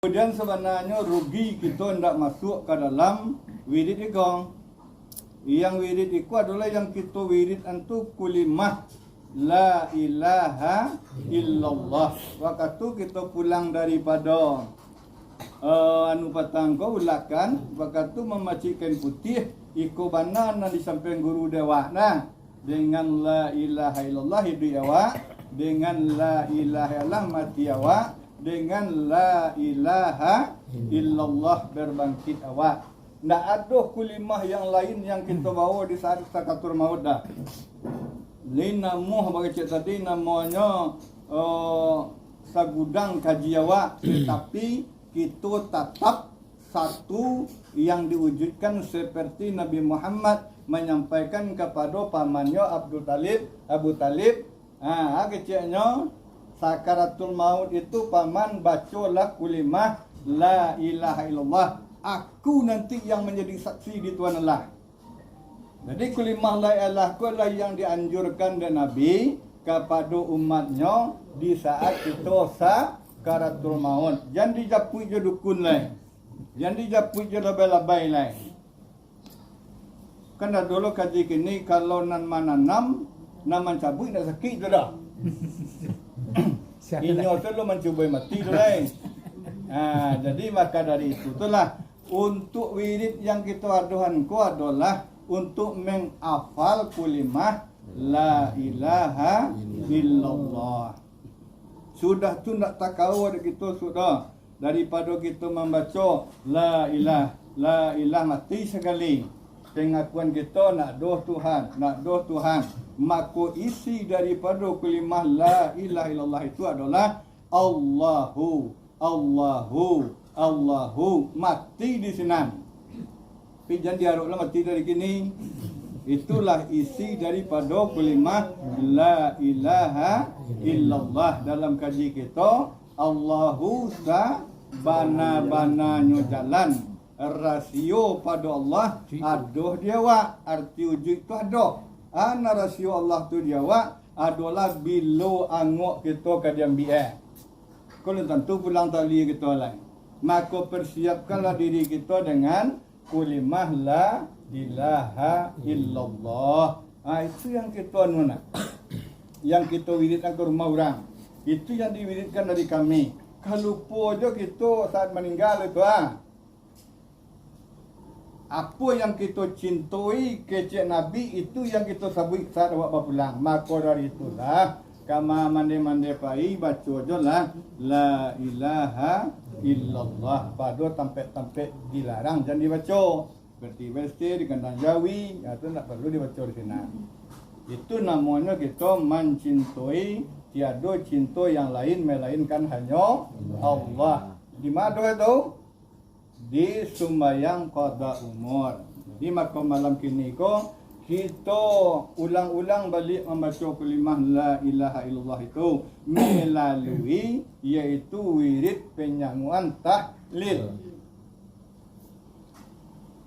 Kemudian sebenarnya rugi kita tidak masuk ke dalam wirid itu. Yang wirid itu adalah yang kita wirid itu kulimah la ilaha illallah. Waktu kita pulang daripada patang kau ulakan, waktu memacikan putih iko banan di samping guru dewa nah dengan la ilaha illallah hidup awak, dengan la ilaha illallah mati awak, dengan la ilaha illallah berbangkit awak. Tidak ada kulimah yang lain yang kita bawa di saat sakatul maut dah. Lain nama bagi cik tadi namanya sagudang kaji awak, tetapi kita tetap satu yang diwujudkan seperti Nabi Muhammad menyampaikan kepada pamannya Abu Talib. Kecilnya sakaratul maut itu paman bacalah kulimah la ilaha illallah. Aku nanti yang menjadi saksi di Tuhan Allah. Jadi kulimah la ilaha illallah yang dianjurkan dan Nabi kepada umatnya di saat itu sakaratul maut. Jangan dijapui je dukun lain. Jangan dijapui je labai-labai lain. Kan dah dulu kaji kini kalau nan mananam naman cabut nak sakit tu dah. Ini tu lo mencuba mati tu lain. Jadi maka dari itu itulah untuk wirid yang kita aduhanku adalah untuk menghafal kulimah la ilaha illallah. Sudah tu nak takau kita sudah daripada kita membaca la ilah mati sekali. Pengakuan kita nak doh Tuhan, maka isi daripada kulimah la ilaha illallah itu adalah Allahu mati di sini. Tapi jangan diharaplah mati dari kini. Itulah isi daripada kulimah la ilaha illallah. Dalam kaji kita Allahu bana-bananya jalan. Rasio pada Allah aduh dia wak. Arti wujud itu aduh. Rasio Allah tu dia wak adalah bila angok kita ke diambil. Kalau tentu pulang tali kita lain. Maka persiapkanlah diri kita dengan kulimah la ilaha illallah. Itu yang kita nak. Yang kita wiridkan ke rumah orang. Itu yang diwiridkan dari kami. Kalau lupa je kita saat meninggal itu apa yang kita cintai kecik Nabi itu yang kita sabut saat awak berpulang. Maka dari itulah kama mandi pai baca je lah la ilaha illallah. Pada tampek-tampek dilarang jangan dibaca. Berarti di kandang Jawi itu tak perlu dibaca di sini. Itu namanya kita mencintai tiada cinta yang lain melainkan hanya Allah. Di mana itu? Di Sumbayang Qada Umur. Di maka malam kini kita ulang-ulang balik membaca kalimah la ilaha illallah itu melalui yaitu wirid penyanguan tahlil.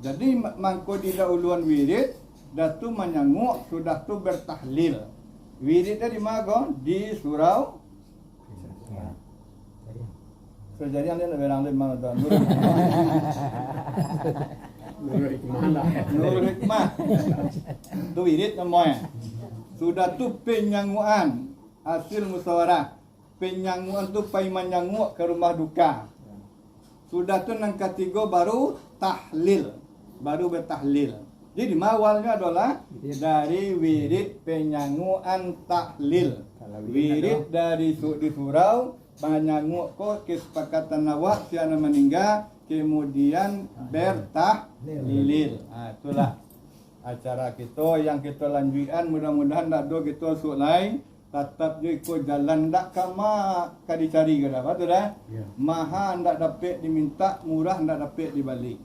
Jadi mangko di dahuluan wirid dah tu menyanguk sudah tu bertahlil. Wiridnya di mana? Di surau. Kejadian dia nak bilang dia mana tuan? Nurul Hikmah. Tu wirid namanya. Sudah tu penyanguan hasil musyawarah. Penyanguan tu pai menyanguk ke rumah duka. Sudah tu nang ketiga baru tahlil. Baru bertahlil. Jadi awalnya adalah dari wirid penyanguan tahlil. Wirid dari di surau penyanguk kesepakatan awak siapa meninggal kemudian bertahlil. Itulah acara kita yang kita lanjutkan. Mudah-mudahan tak ada kita suruh lain tetap je ikut jalan tak kama kadi cari ke dah. Betul dah? Mahal tak dapat diminta, murah tak dapat dibalik.